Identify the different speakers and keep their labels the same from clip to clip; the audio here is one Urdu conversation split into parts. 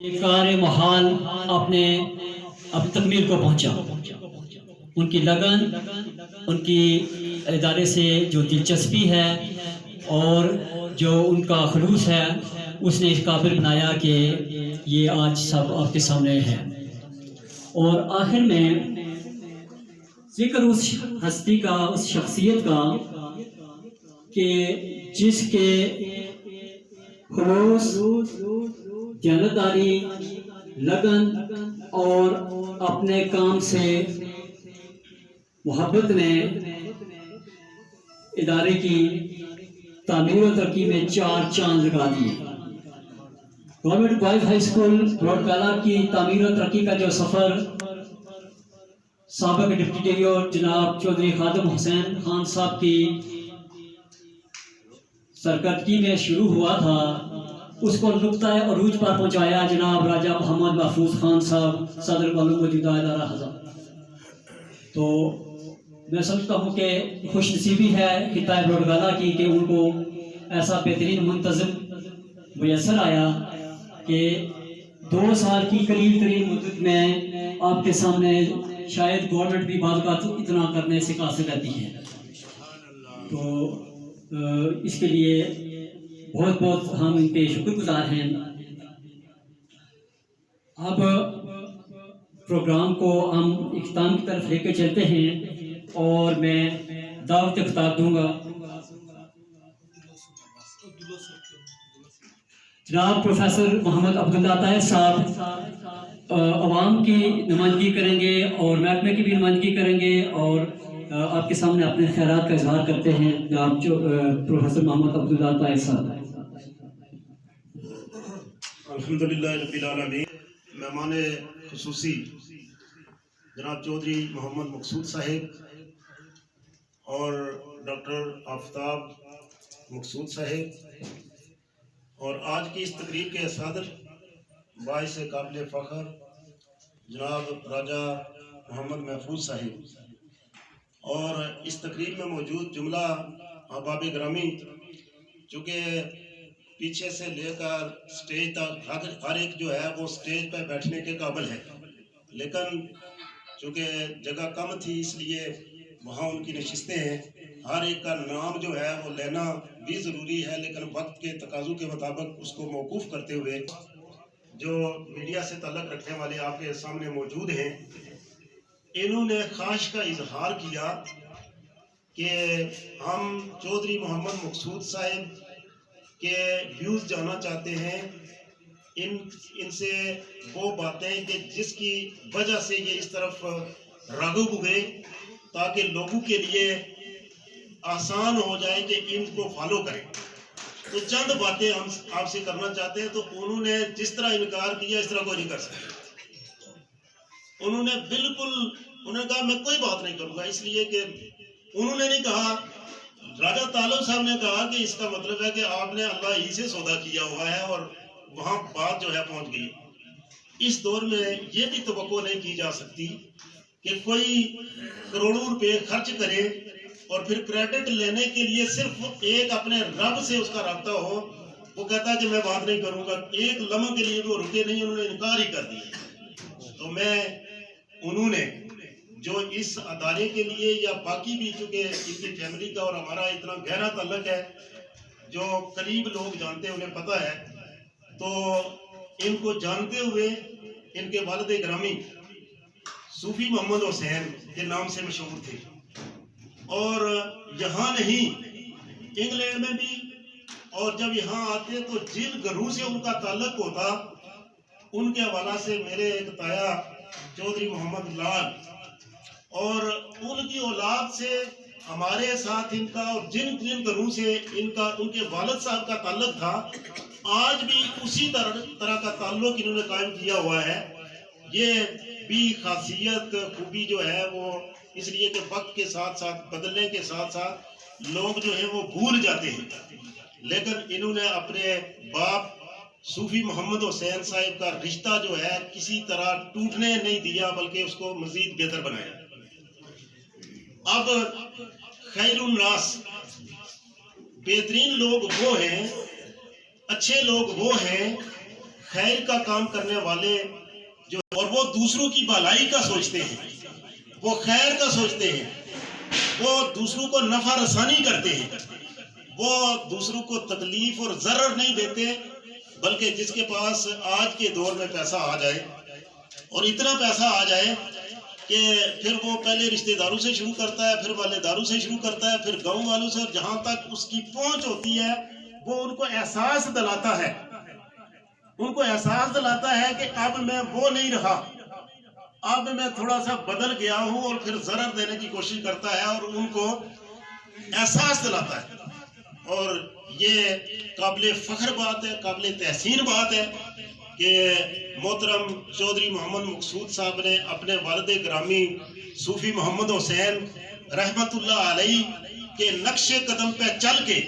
Speaker 1: یہ کار محال اپنے تکمیل کو پہنچا. ان کی لگن، ان کی ادارے سے جو دلچسپی ہے اور جو ان کا خلوص ہے، اس نے اس قابل بنایا کہ یہ آج سب آپ کے سامنے ہے. اور آخر میں ذکر اس ہستی کا، اس شخصیت کا کہ جس کے خلوص، دیانتداری، لگن اور اپنے کام سے محبت نے ادارے کی تعمیر و ترقی میں 4 چاند لگا دیے. Government boys high school road کالا کی تعمیر و ترقی کا جو سفر سابق ڈپٹی ڈیریور جناب چودھری خادم حسین خان صاحب کی سرکردگی میں شروع ہوا تھا، اس کو نقطۂ عروج پر پہنچایا جناب راجہ محمد محفوظ خان صاحب، صدر معلوم موجودہ ادارہ حضرت. تو میں سمجھتا ہوں کہ خوش نصیبی ہے خطہ بروڈگالہ کی کہ ان کو ایسا بہترین منتظم میسر آیا کہ 2 سال کی قلیل ترین مدت میں آپ کے سامنے شاید گورنمنٹ بھی بعض اوقات اتنا کرنے سے قاصر رہتی ہے. تو اس کے لیے بہت بہت ہم ان کے شکر گزار ہیں. اب پروگرام کو ہم اختتام کی طرف لے کے چلتے ہیں اور میں دعوت خطاب دوں گا. جناب پروفیسر محمد عبداللہ طاہر صاحب عوام کی نمائندگی کریں گے اور محکمے کی بھی نمائندگی کریں گے اور آپ کے سامنے اپنے خیالات کا اظہار کرتے ہیں. جناب پروفیسر محمد عبداللہ طاہر صاحب.
Speaker 2: الحمدللہ رب العالمین. مہمان خصوصی جناب چودھری محمد مقصود صاحب اور ڈاکٹر آفتاب مقصود صاحب اور آج کی اس تقریب کے صدر باعث قابل فخر جناب راجہ محمد محفوظ صاحب اور اس تقریب میں موجود جملہ احباب گرامی، چونکہ پیچھے سے لے کر سٹیج تک ہر ایک جو ہے وہ سٹیج پہ بیٹھنے کے قابل ہے، لیکن چونکہ جگہ کم تھی اس لیے وہاں ان کی نشستیں ہیں. ہر ایک کا نام جو ہے وہ لینا بھی ضروری ہے، لیکن وقت کے تقاضوں کے مطابق اس کو موقوف کرتے ہوئے جو میڈیا سے تعلق رکھنے والے آپ کے سامنے موجود ہیں، انہوں نے خواہش کا اظہار کیا کہ ہم چودھری محمد مقصود صاحب کے ویوز جاننا چاہتے ہیں، ان سے وہ باتیں کہ جس کی وجہ سے یہ اس طرف راغب ہوئے تاکہ لوگوں کے لیے آسان ہو جائے کہ ان کو فالو کریں. تو چند باتیں ہم آپ سے کرنا چاہتے ہیں. تو انہوں نے جس طرح انکار کیا اس طرح کوئی نہیں کر سکتا. انہوں نے کہا میں کوئی بات نہیں کروں گا، اس لیے کہ انہوں نے نہیں کہا، راجہ طالب صاحب نے کہا کہ اس کا مطلب ہے کہ آپ نے اللہ ہی سے سودا کیا ہوا ہے اور وہاں بات جو ہے پہنچ گئی. اس دور میں یہ بھی توقع نہیں کی جا سکتی کہ کوئی کروڑوں روپے خرچ کرے اور پھر کریڈٹ لینے کے لیے صرف ایک اپنے رب سے اس کا رابطہ ہو. وہ کہتا ہے کہ میں بات نہیں کروں گا، ایک لمحہ کے لیے وہ رکے نہیں، انہوں نے انکار ہی کر دیا. تو انہوں نے جو اس ادارے کے لیے یا باقی بھی چونکہ ان کی فیملی کا اور ہمارا اتنا گہرا تعلق ہے، جو قریب لوگ جانتے ہیں انہیں پتہ ہے، تو ان کو جانتے ہوئے ان کے والد گرامی صوفی محمد حسین کے نام سے مشہور تھے اور یہاں نہیں انگلینڈ میں بھی، اور جب یہاں آتے تو جن گھروں سے ان کا تعلق ہوتا ان کے حوالہ سے میرے ایک تایا چودھری محمد لال اور ان کی اولاد سے ہمارے ساتھ ان کا اور جن گھروں سے ان کے والد صاحب کا تعلق تھا، آج بھی اسی طرح کا تعلق انہوں نے قائم کیا ہوا ہے. یہ بھی خاصیت خوبی جو ہے وہ اس لیے کہ وقت کے ساتھ ساتھ بدلنے کے ساتھ ساتھ لوگ جو ہیں وہ بھول جاتے ہیں، لیکن انہوں نے اپنے باپ صوفی محمد حسین صاحب کا رشتہ جو ہے کسی طرح ٹوٹنے نہیں دیا بلکہ اس کو مزید بہتر بنایا. اب خیر الناس، بہترین لوگ وہ ہیں، اچھے لوگ وہ ہیں، خیر کا کام کرنے والے جو اور وہ دوسروں کی بھلائی کا سوچتے ہیں، وہ خیر کا سوچتے ہیں، وہ دوسروں کو نفع رسانی کرتے ہیں، وہ دوسروں کو تکلیف اور ضرر نہیں دیتے، بلکہ جس کے پاس آج کے دور میں پیسہ آ جائے اور اتنا پیسہ آ جائے کہ پھر وہ پہلے رشتہ داروں سے شروع کرتا ہے، پھر والے داروں سے شروع کرتا ہے، پھر گاؤں والوں سے، اور جہاں تک اس کی پہنچ ہوتی ہے وہ ان کو احساس دلاتا ہے، ان کو احساس دلاتا ہے کہ اب میں وہ نہیں رہا، اب میں تھوڑا سا بدل گیا ہوں، اور پھر ضرر دینے کی کوشش کرتا ہے اور ان کو احساس دلاتا ہے۔ اور یہ قابل فخر بات ہے، قابل تحسین بات ہے کہ محترم چودھری محمد مقصود صاحب نے اپنے والد گرامی صوفی محمد حسین رحمت اللہ علیہ کے نقش قدم پہ چل کے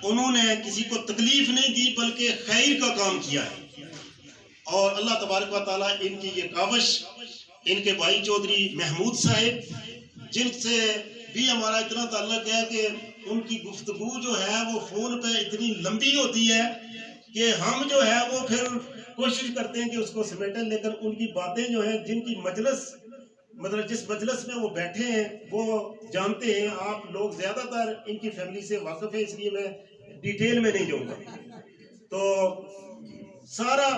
Speaker 2: انہوں نے کسی کو تکلیف نہیں دی بلکہ خیر کا کام کیا ہے۔ اور اللہ تبارک و تعالیٰ ان کی یہ کاوش، ان کے بھائی چودھری محمود صاحب جن سے بھی ہمارا اتنا تعلق ہے کہ ان کی گفتگو جو ہے وہ فون پہ اتنی لمبی ہوتی ہے کہ ہم جو ہے وہ پھر کوشش کرتے ہیں کہ اس کو سمیٹیں، لیکن ان کی باتیں جو ہیں، جن کی مجلس مطلب جس مجلس میں وہ بیٹھے ہیں وہ جانتے ہیں، آپ لوگ زیادہ تر ان کی فیملی سے واقف ہے، اس لیے میں ڈیٹیل میں نہیں جاؤں گا۔ تو سارا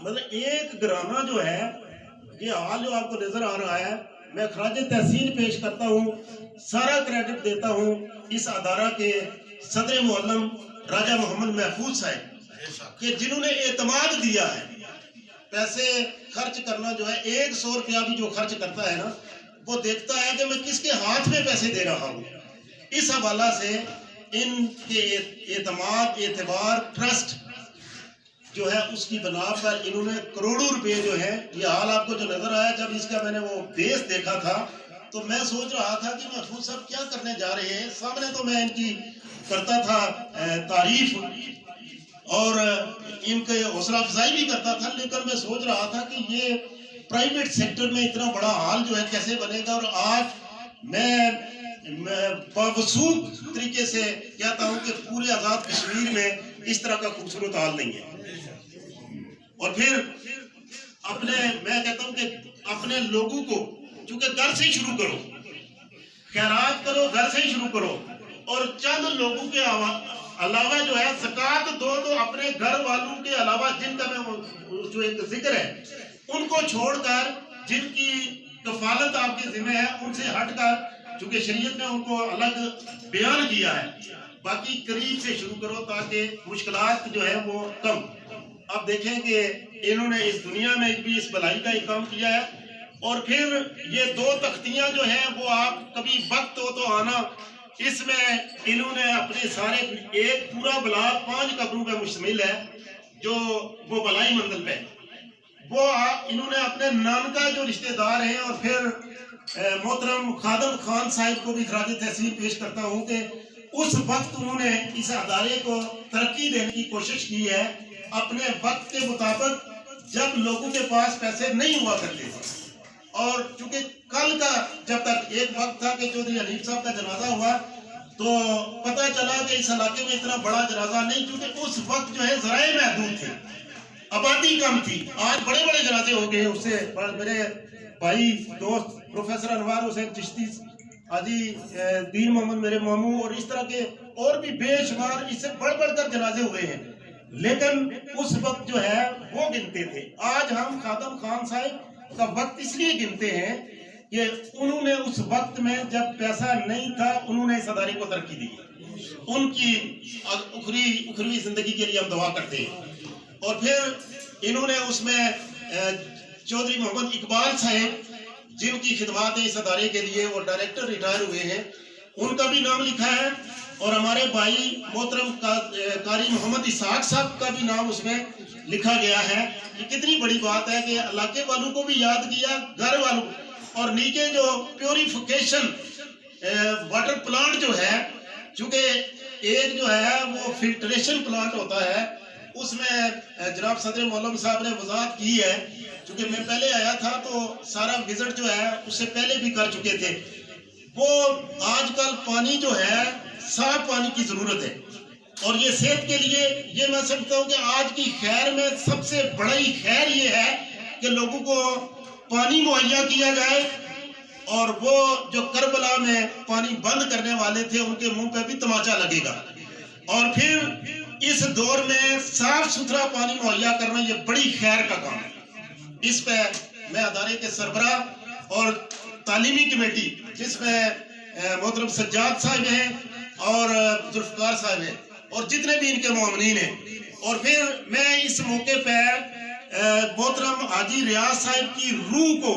Speaker 2: مطلب ایک گرانہ جو ہے، یہ حال جو آپ کو نظر آ رہا ہے، میں خراج تحسین پیش کرتا ہوں، سارا کریڈٹ دیتا ہوں اس ادارہ کے صدر معلم راجہ محمد محفوظ صاحب کہ جنہوں نے اعتماد دیا ہے۔ پیسے خرچ کرنا جو ہے، 100 روپیہ بھی جو خرچ کرتا ہے نا، وہ دیکھتا ہے کہ میں کس کے ہاتھ میں پیسے دے رہا ہوں۔ اس حوالہ سے ان کے اعتماد، اعتبار، ٹرسٹ جو ہے اس کی بنا پر انہوں نے کروڑوں روپے جو ہے، یہ حال آپ کو جو نظر آیا، جب اس کا میں نے وہ بیس دیکھا تھا تو میں سوچ رہا تھا کہ محفوظ صاحب کیا کرنے جا رہے ہیں۔ سامنے تو میں ان کی کرتا تھا تعریف اور ان کے حوصلہ افزائی بھی کرتا تھا، لیکن میں سوچ رہا تھا کہ یہ پرائیویٹ سیکٹر میں اتنا بڑا حال جو ہے کیسے بنے گا، اور آج میں باوثوق طریقے سے کہتا ہوں کہ پورے آزاد کشمیر میں اس طرح کا خوبصورت حال نہیں ہے۔ اور پھر میں کہتا ہوں کہ اپنے لوگوں کو، چونکہ گھر سے شروع کرو، خیرات کرو، گھر سے شروع کرو، اور چند لوگوں کے علاوہ جو ہے زکوٰۃ دو تو اپنے گھر والوں کے علاوہ، جن کا میں جو ایک ذکر ہے ان کو چھوڑ کر، جن کی کفالت آپ کے ذمہ ہے ان سے ہٹ کر، چونکہ شریعت نے ان کو الگ بیان کیا ہے، باقی قریب سے شروع کرو تاکہ مشکلات جو ہے وہ کم۔ اب دیکھیں کہ انہوں نے اس دنیا میں بھی اس بھلائی کا ایک کام کیا ہے، اور پھر یہ 2 تختیاں جو ہیں وہ آپ کبھی وقت ہو تو آنا، اس میں انہوں نے اپنے سارے ایک پورا بلاک 5 قبروں پہ مشتمل ہے، جو وہ بلائی منزل پہ وہ انہوں نے اپنے نانکا جو رشتہ دار ہیں، اور پھر محترم خادم خان صاحب کو بھی خراج تحسین پیش کرتا ہوں کہ اس وقت انہوں نے اس ادارے کو ترقی دینے کی کوشش کی ہے اپنے وقت کے مطابق، جب لوگوں کے پاس پیسے نہیں ہوا کرتے تھے۔ اور چونکہ کل کا جب تک ایک وقت تھا کہ چودھری حنیف صاحب کا جنازہ ہوا تو پتہ چلا کہ اس علاقے میں اتنا بڑا جنازہ نہیں، کیونکہ اس وقت جو ہے ذرائع محدود تھے، آبادی کم تھی۔ آج بڑے بڑے جنازے ہو گئے، اس سے میرے بھائی دوست پروفیسر انوار حسین چشتی، حاجی دین محمد میرے ماموں، اور اس طرح کے اور بھی بے شمار اس سے بڑھ کر جنازے ہوئے ہیں، لیکن اس وقت جو ہے وہ گنتے تھے۔ آج ہم خادم خان صاحب کا وقت اس لیے گنتے ہیں کہ انہوں نے اس وقت میں جب پیسہ نہیں تھا انہوں نے اس ادارے کو ترقی دی، ان کی اخروی زندگی کے لیے ہم دعا کرتے ہیں۔ اور پھر انہوں نے اس میں چودھری محمد اقبال صاحب جن کی خدمات ہیں اس ادارے کے لیے، وہ ڈائریکٹر ریٹائر ہوئے ہیں، ان کا بھی نام لکھا ہے، اور ہمارے بھائی محترم قاری محمد اسحاق صاحب کا بھی نام اس میں لکھا گیا ہے۔ یہ کتنی بڑی بات ہے کہ علاقے والوں کو بھی یاد کیا، گھر والوں، اور نیچے جو پیوریفیکیشن واٹر پلانٹ جو ہے، چونکہ ایک جو ہے وہ فلٹریشن پلانٹ ہوتا ہے، اس میں جناب صدر معلم صاحب نے وضاحت کی ہے، چونکہ میں پہلے آیا تھا تو سارا وزٹ جو ہے اس سے پہلے بھی کر چکے تھے۔ وہ آج کل پانی جو ہے صاف پانی کی ضرورت ہے، اور یہ صحت کے لیے یہ میں سمجھتا ہوں کہ آج کی خیر میں سب سے بڑی خیر یہ ہے کہ لوگوں کو پانی مہیا کیا جائے، اور وہ جو کربلا میں پانی بند کرنے والے تھے ان کے منہ پہ بھی تماچا لگے گا، اور پھر اس دور میں صاف ستھرا پانی مہیا کرنا یہ بڑی خیر کا کام ہے۔ اس پہ میں ادارے کے سربراہ اور تعلیمی کمیٹی جس میں محترم سجاد صاحب ہیں اور ذوالفقار صاحب ہیں اور جتنے بھی ان کے معاونین ہیں، اور پھر میں اس موقع پہ محترم حاجی ریاض صاحب کی روح کو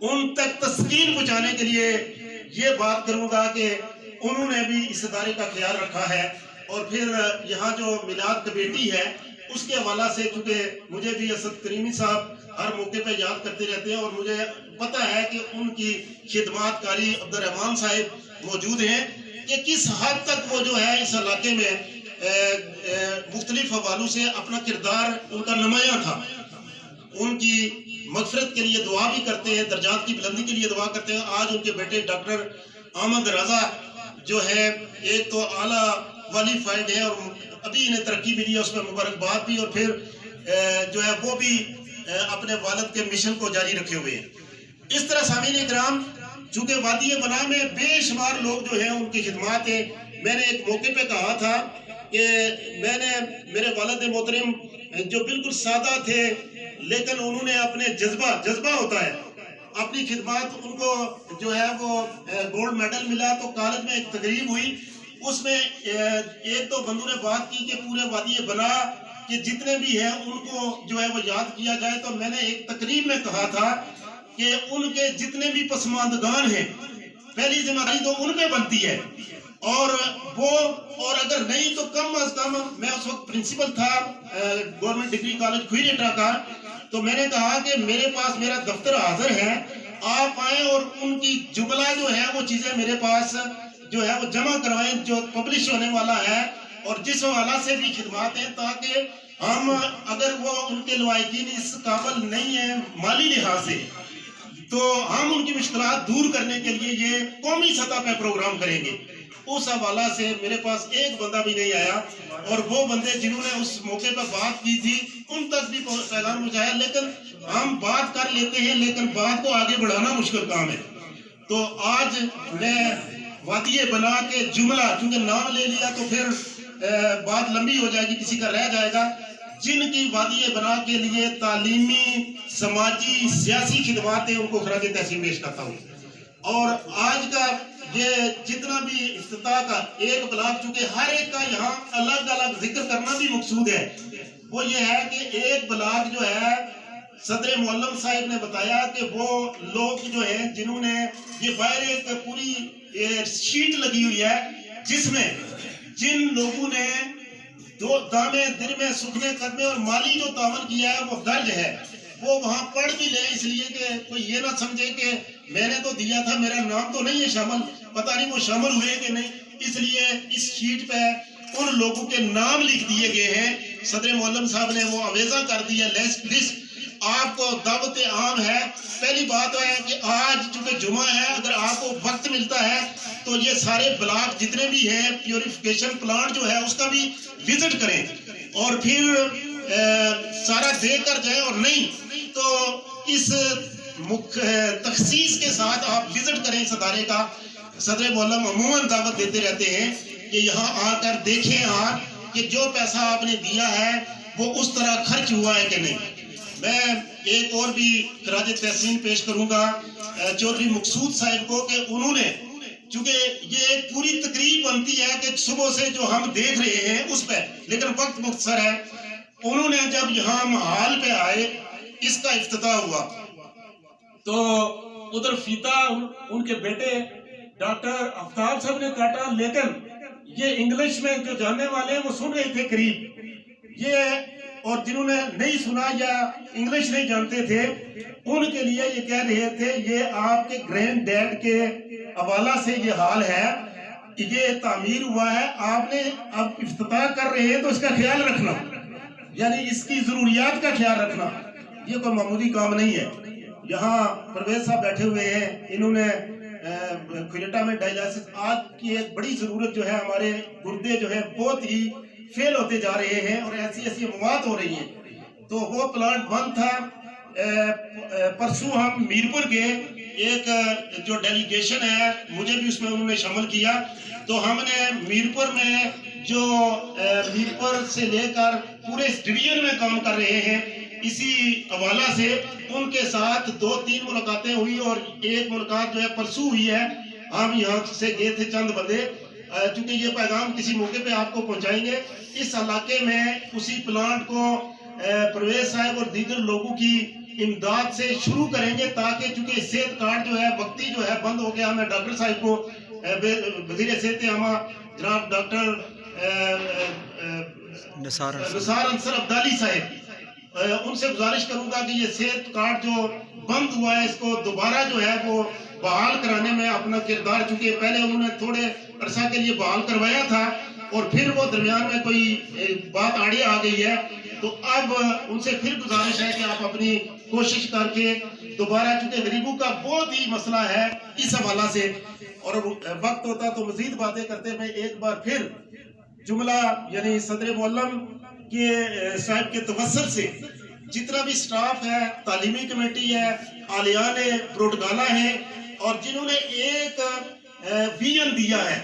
Speaker 2: ان تک تسکین پہنچانے کے لیے یہ بات کروں گا کہ انہوں نے بھی اس ادارے کا خیال رکھا ہے، اور پھر یہاں جو میلاد کمیٹی ہے اس کے حوالہ سے، چونکہ مجھے بھی اسد کریمی صاحب ہر موقع پہ یاد کرتے رہتے ہیں اور مجھے پتہ ہے کہ ان کی خدمات کاری عبد الرحمان صاحب موجود ہیں کہ کس حد تک وہ جو ہے اس علاقے میں مختلف حوالوں سے اپنا کردار ان کا نمایاں تھا۔ ان کی مغفرت کے لیے دعا بھی کرتے ہیں، درجات کی بلندی کے لیے دعا کرتے ہیں۔ آج ان کے بیٹے ڈاکٹر احمد رضا جو ہے ایک تو اعلیٰ والی فائنڈ ہے اور ابھی انہیں ترقی ملی ہے، اس میں مبارکباد بھی، اور پھر جو ہے وہ بھی اپنے والد کے مشن کو جاری رکھے ہوئے ہیں۔ اس طرح سامعین اکرام، چونکہ وادی بنا میں بے شمار لوگ جو ہیں ان کی خدمات ہیں۔ میں نے ایک موقع پہ کہا تھا کہ میں نے میرے والد محترم جو بالکل سادہ تھے لیکن انہوں نے اپنے جذبہ ہوتا ہے، اپنی خدمات، ان کو جو ہے وہ گولڈ میڈل ملا، تو کالج میں ایک تقریب ہوئی، اس میں ایک دو بندوں نے بات کی کہ پورے وادی بنا کہ جتنے بھی ہیں ان کو جو ہے وہ یاد کیا جائے۔ تو میں نے ایک تقریب میں کہا تھا کہ ان کے جتنے بھی پسماندگان ہیں پہلی ذمہ داری تو ان پہ بنتی ہے، اور اگر نہیں تو کم از کم، میں اس وقت پرنسپل تھا گورنمنٹ ڈگری کالج کھوئیریٹا کا، تو میں نے کہا کہ میرے پاس میرا دفتر حاضر ہے، آپ آئیں اور ان کی جملہ جو ہے وہ چیزیں میرے پاس جو ہے وہ جمع کروائیں جو پبلش ہونے والا ہے، اور جس حوالہ سے بھی خدمات ہیں، تاکہ ہم اگر وہ ان کے لوائقین اس قابل نہیں ہیں مالی لحاظ سے، تو ہم ان کی مشکلات دور کرنے کے لیے یہ قومی سطح پہ پروگرام کریں گے۔ اس حوالہ سے میرے پاس ایک بندہ بھی نہیں آیا، اور وہ بندے جنہوں نے اس موقع پہ بات کی تھی ان تک بھی پیغام پہنچایا، لیکن ہم بات کر لیتے ہیں لیکن بات کو آگے بڑھانا مشکل کام ہے۔ تو آج میں وادی بنا کے جملہ، چونکہ نام لے لیا تو پھر بات لمبی ہو جائے گی، کسی کا رہ جائے گا، جن کی وادی بنا کے لیے تعلیمی، سماجی، سیاسی خدمات ہیں ان کو خراج تحسین پیش کرتا ہوں۔ اور آج کا یہ جتنا بھی افتتاح کا ایک بلاک، چونکہ ہر ایک کا یہاں الگ الگ ذکر کرنا بھی مقصود ہے، وہ یہ ہے کہ ایک بلاک جو ہے صدر معلم صاحب نے بتایا کہ وہ لوگ جو ہیں جنہوں نے یہ باہر ایک پوری شیٹ لگی ہوئی ہے جس میں جن لوگوں نے دو دامے درمے سکھنے قدمے اور مالی جو تعاون کیا ہے وہ درج ہے، وہ وہاں پڑھ بھی لیں، اس لیے کہ کوئی یہ نہ سمجھے کہ میں نے تو دیا تھا میرا نام تو نہیں ہے شامل، پتہ نہیں وہ شامل ہوئے کہ نہیں، اس لیے اس شیٹ پہ ان لوگوں کے نام لکھ دیے گئے ہیں۔ صدر معلم صاحب نے وہ آویزہ کر دی ہے لسٹ، آپ کو دعوت عام ہے۔ پہلی بات ہے کہ آج چونکہ جمعہ ہے، اگر آپ کو وقت ملتا ہے تو یہ سارے بلاک جتنے بھی ہیں پیوریفیکیشن پلانٹ جو ہے اس کا بھی وزٹ کریں، اور پھر سارا دیکھ کر جائیں، اور نہیں تو اس تخصیص کے ساتھ آپ وزٹ کریں اس ادارے کا۔ صدر معلم عموماً دعوت دیتے رہتے ہیں کہ یہاں آ کر دیکھیں آپ کہ جو پیسہ آپ نے دیا ہے وہ اس طرح خرچ ہوا ہے کہ نہیں۔ میں ایک اور بھی خراج تحسین پیش کروں گا چودھری مقصود صاحب کو کہ انہوں نے، چونکہ یہ ایک پوری تقریب بنتی ہے کہ صبح سے جو ہم دیکھ رہے ہیں اس پہ، لیکن وقت مختصر ہے، انہوں نے جب یہاں محال پہ آئے اس کا افتتاح ہوا تو ادھر فیتا ان کے بیٹے ڈاکٹر آفتاب صاحب نے کاٹا، لیکن یہ انگلش میں جو جاننے والے ہیں وہ سن رہے تھے قریب یہ، اور جنہوں نے نہیں سنا یا انگلش نہیں جانتے تھے ان کے لیے یہ کہہ رہے تھے یہ آپ کے گرینڈ ڈیڈ کے حوالہ سے یہ حال ہے، یہ تعمیر ہوا ہے، آپ نے اب افتتاح کر رہے ہیں تو اس کا خیال رکھنا، یعنی اس کی ضروریات کا خیال رکھنا، یہ کوئی معمولی کام نہیں ہے۔ یہاں پرویز صاحب بیٹھے ہوئے ہیں، انہوں نے کھریٹا میں ڈائلائسس آج کی ایک بڑی ضرورت جو ہے، ہمارے گردے جو ہے بہت ہی فیل ہوتے جا رہے ہیں اور ایسی اموات ہو رہی ہیں، تو وہ پلانٹ بند تھا۔ پرسوں ہم میرپور گئے، ایک جو ڈیلیگیشن ہے مجھے بھی اس میں انہوں نے شامل کیا، تو ہم نے میرپور میں جو میرپور سے لے کر پورے اس ڈویژن میں کام کر رہے ہیں، اسی حوالہ سے ان کے ساتھ 2-3 ملاقاتیں ہوئی اور ایک ملاقات جو ہے پرسوں ہوئی ہے۔ ہم یہاں سے گئے تھے چند بندے، چونکہ یہ پیغام کسی موقع پہ آپ کو پہنچائیں گے۔ اس علاقے میں اسی پلانٹ کو پرویز صاحب اور دیگر لوگوں کی امداد سے شروع کریں گے، تاکہ چونکہ صحت کارڈ جو ہے وقتی جو ہے بند ہو گیا، میں ڈاکٹر صاحب کو وزیر صحت عامہ جناب ڈاکٹر نثار انصر عبدالی صاحب، ان سے گزارش کروں گا کہ یہ صحت کارڈ جو بند ہوا ہے اس کو دوبارہ جو ہے وہ بحال کرانے میں اپنا کردار، چونکہ پہلے انہوں نے تھوڑے عرصہ کے لیے بحال کروایا تھا اور پھر وہ درمیان میں کوئی بات آڑے آ گئی ہے، تو اب ان سے پھر گزارش ہے کہ آپ اپنی کوشش کر کے دوبارہ، چونکہ غریبوں کا بہت ہی مسئلہ ہے اس حوالہ سے، اور وقت ہوتا تو مزید باتیں کرتے، میں ایک بار پھر جملہ یعنی صدر معلم کے صاحب کے توسط سے جتنا بھی سٹاف ہے، تعلیمی کمیٹی ہے، آلیان پروٹگالہ ہیں، اور جنہوں نے ایک ویژن دیا ہے،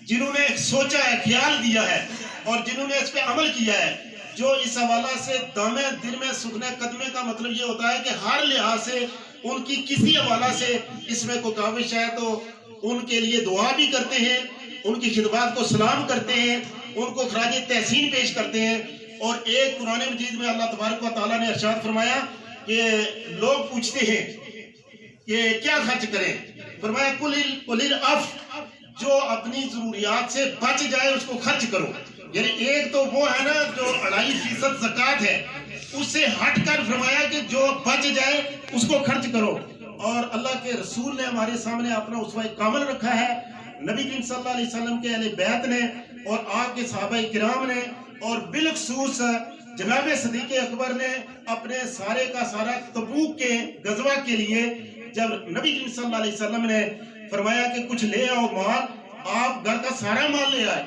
Speaker 2: جنہوں نے ایک سوچا ہے، خیال دیا ہے اور جنہوں نے اس پہ عمل کیا ہے، جو اس حوالہ سے دامے دل میں سکھنے قدمے کا مطلب یہ ہوتا ہے کہ ہر لحاظ سے ان کی کسی حوالہ سے اس میں کوئی کاوش ہے تو ان کے لیے دعا بھی کرتے ہیں، ان کی خدمات کو سلام کرتے ہیں، ان کو خراج تحسین پیش کرتے ہیں۔ اور ایک قرآن مجید میں اللہ تبارک و تعالیٰ نے ارشاد فرمایا کہ لوگ پوچھتے ہیں کہ کیا خرچ کریں، فرمایا قل العفو، جو اپنی ضروریات سے بچ جائے اس کو خرچ کرو۔ یعنی ایک تو وہ ہے نا جو 2.5% زکوٰۃ ہے، اس سے ہٹ کر فرمایا کہ جو بچ جائے اس کو خرچ کرو۔ اور اللہ کے رسول نے ہمارے سامنے اپنا اسوہ کامل رکھا ہے، نبی کریم صلی اللہ علیہ وسلم کے اہل بیت نے اور آپ کے صحابہ کرام نے، اور بالخصوص جناب صدیق اکبر نے اپنے سارے کا سارا تبوک کے غزوہ کے لیے جب نبی کریم صلی اللہ علیہ وسلم نے فرمایا کہ کچھ لے آؤ مال، آپ گھر کا سارا مال لے آئے،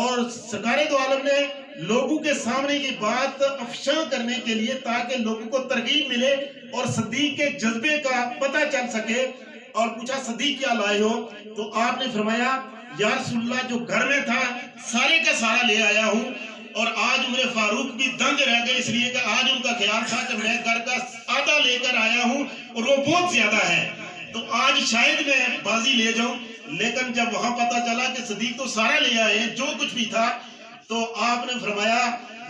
Speaker 2: اور سرکار دو عالم نے لوگوں کے سامنے یہ بات افشاں کرنے کے لیے تاکہ لوگوں کو ترغیب ملے اور صدیق کے جذبے کا پتہ چل سکے، اور پوچھا صدیق کیا لائے ہو، تو آپ نے فرمایا یا رسول اللہ جو گھر میں تھا سارے کا سارا لے آیا ہوں، اور آج عمر فاروق بھی دنگ رہ گئے اس لیے کہ آج ان کا خیال تھا کہ میں گھر کا آدھا لے کر آیا ہوں اور وہ بہت زیادہ ہے، تو آج شاید میں بازی لے جاؤں۔ لیکن جب وہاں پتا چلا کہ صدیق تو سارا لے آئے ہیں جو کچھ بھی تھا، تو آپ نے فرمایا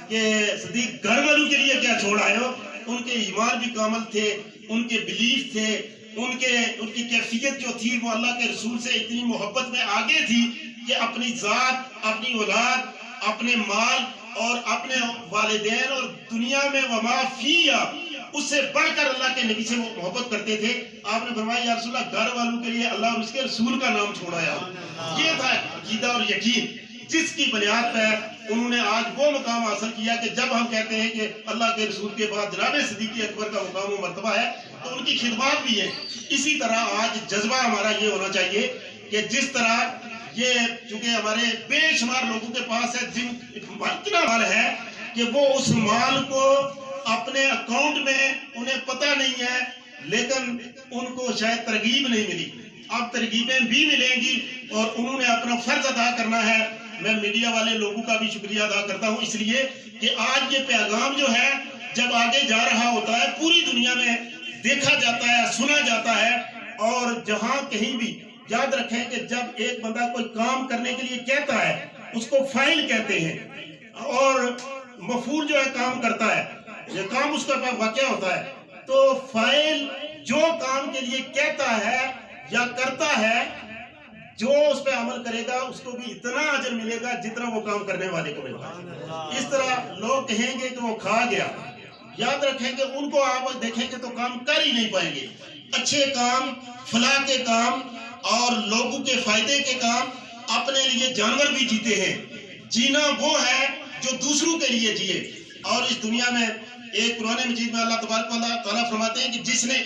Speaker 2: کہ صدیق گھر والوں کے لیے کیا چھوڑ آئے ہو؟ ان کے ایمان بھی کامل تھے، ان کے بلیف تھے، ان کی کیفیت جو تھی وہ اللہ کے رسول سے اتنی محبت میں آگے تھی کہ اپنی ذات، اپنی اولاد، اپنے مال اور اپنے والدین اور دنیا میں وما فیہ، اس سے بڑھ کر اللہ کے نبی سے وہ محبت کرتے تھے۔ آپ نے فرمایا یا رسول اللہ گھر والوں کے لیے اللہ اور اس کے رسول کا نام چھوڑایا۔ یہ تھا عقیدہ اور یقین جس کی بنیاد پہ انہوں نے آج وہ مقام حاصل کیا کہ جب ہم کہتے ہیں کہ اللہ کے رسول کے بعد جناب صدیق اکبر کا مقام و مرتبہ ہے تو ان کی خدمات بھی ہے۔ اسی طرح آج جذبہ ہمارا یہ ہونا چاہیے کہ جس طرح یہ چونکہ ہمارے بے شمار لوگوں کے پاس ہے جن اتنا مال ہے کہ وہ اس مال کو اپنے اکاؤنٹ میں انہیں پتہ نہیں ہے، لیکن ان کو شاید ترغیب نہیں ملی، اب ترغیبیں بھی ملیں گی اور انہوں نے اپنا فرض ادا کرنا ہے۔ میں میڈیا والے لوگوں کا بھی شکریہ ادا کرتا ہوں اس لیے کہ آج یہ پیغام جو ہے جب آگے جا رہا ہوتا ہے پوری دنیا میں دیکھا جاتا ہے، سنا جاتا ہے، اور جہاں کہیں بھی یاد رکھیں کہ جب ایک بندہ کوئی کام کرنے کے لیے کہتا ہے اس کو فاعل کہتے ہیں، اور مفعول جو ہے کام کرتا ہے، یہ کام اس کا واقعہ ہوتا ہے، تو فاعل جو کام کے لیے کہتا ہے یا کرتا ہے، جو اس پہ عمل کرے گا اس کو بھی اتنا اجر ملے گا جتنا وہ کام کرنے والے کو ملتا ہے۔ اس طرح لوگ کہیں گے کہ وہ کھا گیا، یاد رکھیں کہ ان کو آپ دیکھیں گے تو کام کر ہی نہیں پائیں گے۔ اچھے کام، فلاح کے کام اور لوگوں کے فائدے کے کام، اپنے لیے جانور بھی جیتے ہیں، جینا وہ ہے جو دوسروں کے لیے جیے۔ اور اس دنیا میں ایک قرآن مجید میں اللہ تبارک و تعالیٰ فرماتے ہیں کہ جس نے